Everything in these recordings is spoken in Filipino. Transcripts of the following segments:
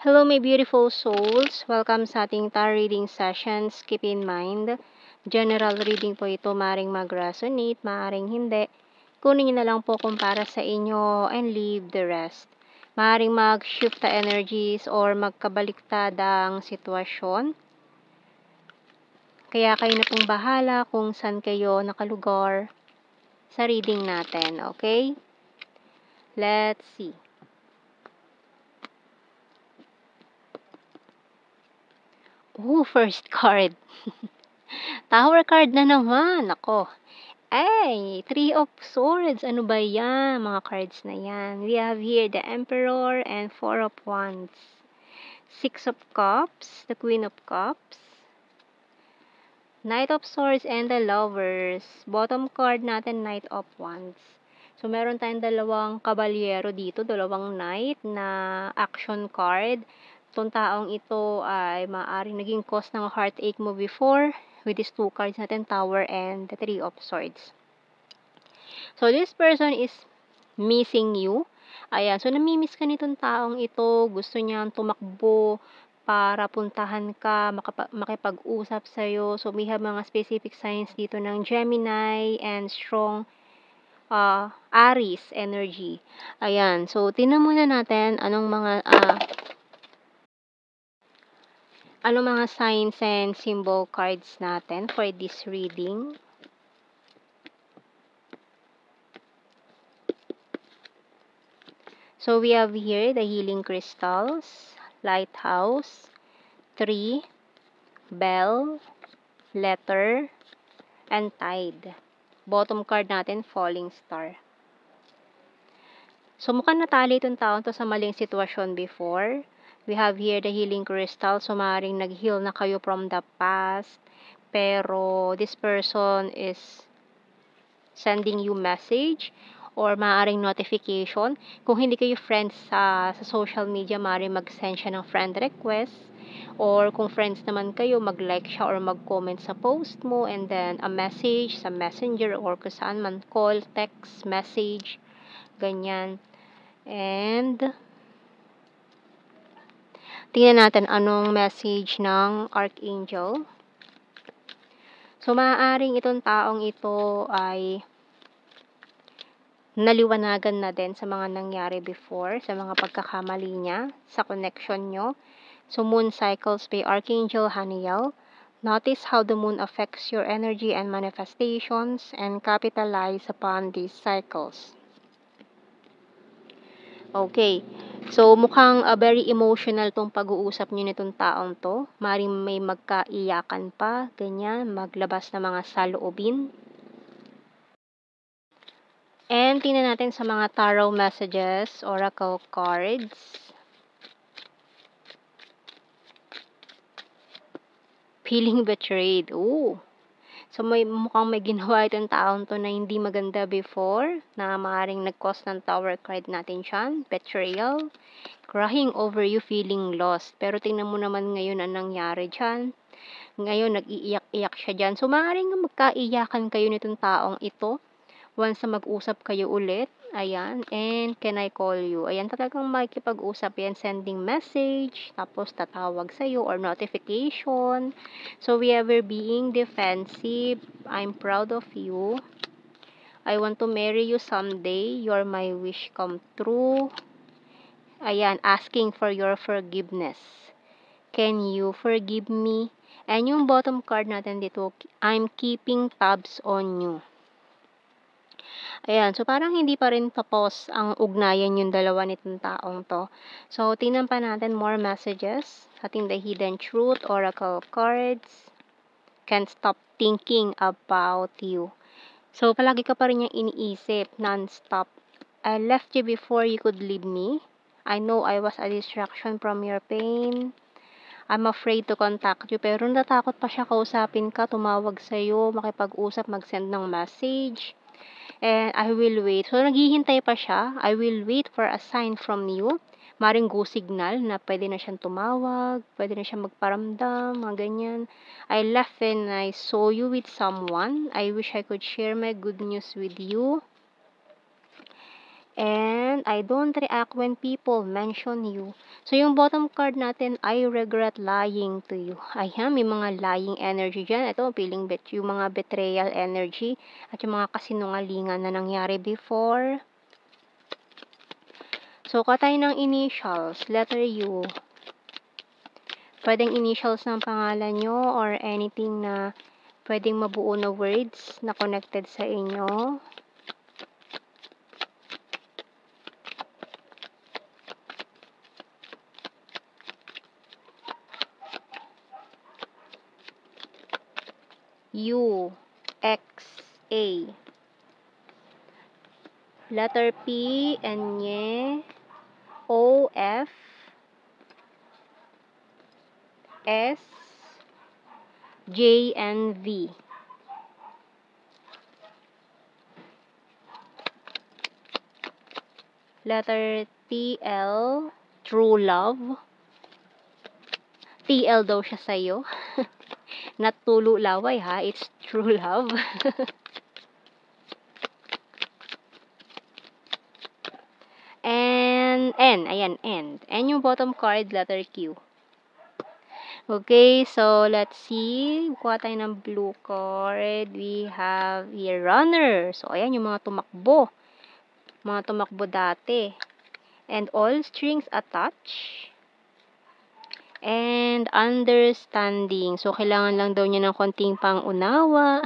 Hello my beautiful souls! Welcome sa ating tarot reading sessions. Keep in mind, general reading po ito, maaaring mag-resonate, maaaring hindi. Kunin niyo na lang po kung para sa inyo and leave the rest. Maaaring mag-shift the energies or magkabaliktad ang sitwasyon. Kaya kayo na pong bahala kung saan kayo nakalugar sa reading natin, okay? Let's see. First card. Tower card na naman. Ako. Ay, Three of Swords. Ano ba yan? Mga cards na yan. We have here the Emperor and Four of Wands. Six of Cups. The Queen of Cups. Knight of Swords and the Lovers. Bottom card natin, Knight of Wands. So, meron tayong dalawang kabalyero dito. Dalawang knight na action card. Itong taong ito ay maaaring naging cause ng heartache mo before with these two cards natin, Tower and the Three of Swords. So, this person is missing you. Ayan. So, namimiss ka nitong taong ito. Gusto niyang tumakbo para puntahan ka, makipag-usap sa'yo. So, we have mga specific signs dito ng Gemini and strong Aries energy. Ayan. So, tingnan muna natin anong mga signs and symbol cards natin for this reading. So, we have here the healing crystals, lighthouse, tree, bell, letter, and tide. Bottom card natin, falling star. So, mukhang natali itong taon to sa maling sitwasyon before. We have here the healing crystal. So, maaaring nag-heal na kayo from the past. Pero, this person is sending you message or maaaring notification. Kung hindi kayo friends sa social media, maaaring mag-send siya ng friend request. Or kung friends naman kayo, mag-like siya or mag-comment sa post mo. And then, a message sa messenger or kung saan man, call, text, message, ganyan. And, tingnan natin anong message ng Archangel. So, maaaring itong taong ito ay naliwanagan na din sa mga nangyari before, sa mga pagkakamali niya, sa connection nyo. So, Moon Cycles by Archangel Haniel. Notice how the moon affects your energy and manifestations and capitalize upon these cycles. Okay. So, mukhang very emotional tong pag-uusap niyo nitong taong to. Maring may magkaiyakan pa, ganyan, maglabas na mga saloobin. And tingnan natin sa mga tarot messages, oracle cards. Feeling betrayed. So, mukhang may ginawa itong taong to na hindi maganda before, na maaaring nag-cause ng tower card natin siyan. Betrayal. Crying over you, feeling lost. Pero tingnan mo naman ngayon ang nangyari dyan. Ngayon, nag-iiyak-iyak siya dyan. So, maaaring magkaiyakan kayo nitong taong ito. Once na mag-usap kayo ulit. Ayan. And, can I call you? Ayan, talagang makikipag-usap yan. Sending message. Tapos, tatawag sa'yo or notification. So, we ever being defensive. I'm proud of you. I want to marry you someday. You're my wish come true. Ayan, asking for your forgiveness. Can you forgive me? And yung bottom card natin dito, I'm keeping tabs on you. Ayan, so parang hindi pa rin tapos ang ugnayan yung dalawa nitong taong to. So, tingnan pa natin more messages. Ating the hidden truth, oracle cards. Can't stop thinking about you. So, palagi ka pa rin niyang iniisip, non-stop. I left you before you could leave me. I know I was a distraction from your pain. I'm afraid to contact you. Pero natakot pa siya kausapin ka, tumawag sa'yo, makipag-usap, mag-send ng message. And I will wait. So, naghihintay pa siya. I will wait for a sign from you. Maring go signal na pwede na siyang tumawag, pwede na siyang magparamdam, mga ganyan. I left and I saw you with someone. I wish I could share my good news with you. And I don't react when people mention you. So, yung bottom card natin, I regret lying to you. Ayan, may mga lying energy dyan. Ito, feeling yung mga betrayal energy at yung mga kasinungalingan na nangyari before. So, katay ng initials, letter U. Pwedeng initials ng pangalan nyo or anything na pwedeng mabuo na words na connected sa inyo. U, X, A. Letter P, N, O, F, S, J, and V. Letter T, L, true love. TL daw siya sa'yo. Not tulo laway ha, it's true love. And N, ayan, N. N yung bottom card, letter Q. Okay, so let's see. Kuha tayo ng blue card. We have here runner. So, ayan yung mga tumakbo. Mga tumakbo dati. And all strings attached. And understanding. So, kailangan lang daw niya ng konting pang-unawa.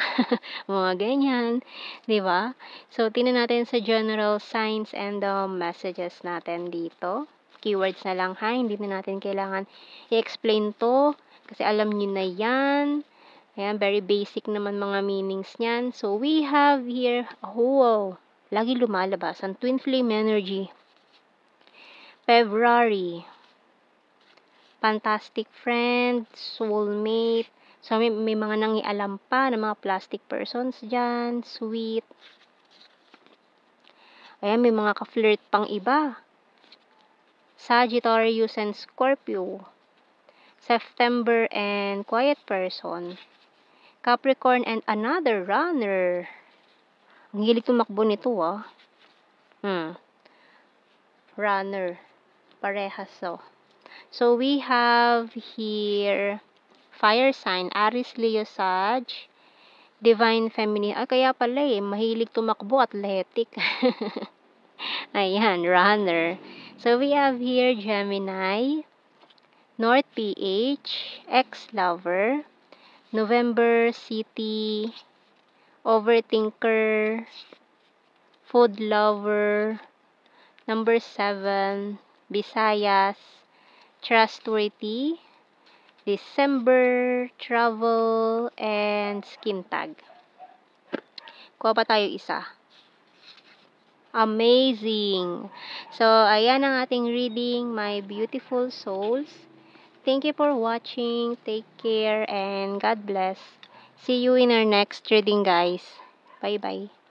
Mga ganyan. Diba? So, tingnan natin sa general signs and messages natin dito. Keywords na lang ha. Hindi na natin kailangan i-explain to. Kasi alam niyo na yan. Ayan, very basic naman mga meanings niyan. So, we have here, wow, lagi lumalabas. Ang twin flame energy. February. Fantastic friend, soulmate. So, may mga nangialam pa na mga plastic persons dyan. Sweet. Ayan, may mga ka-flirt pang iba. Sagittarius and Scorpio. September and quiet person. Capricorn and another runner. Ang hilig tumakbo nito ah. Runner. Parehas so. So we have here fire sign, Aries, Leo, Sag, divine feminine. Kaya pala mahilig tumakbo, athletic. Ayan, runner. So we have here Gemini, North PH, ex-lover, November City, overthinker, food lover, number 7, Visayas, trustworthy, December, travel, and skin tag. Kuha pa tayo isa. Amazing! So, ayan ang ating reading, my beautiful souls. Thank you for watching. Take care and God bless. See you in our next reading, guys. Bye-bye.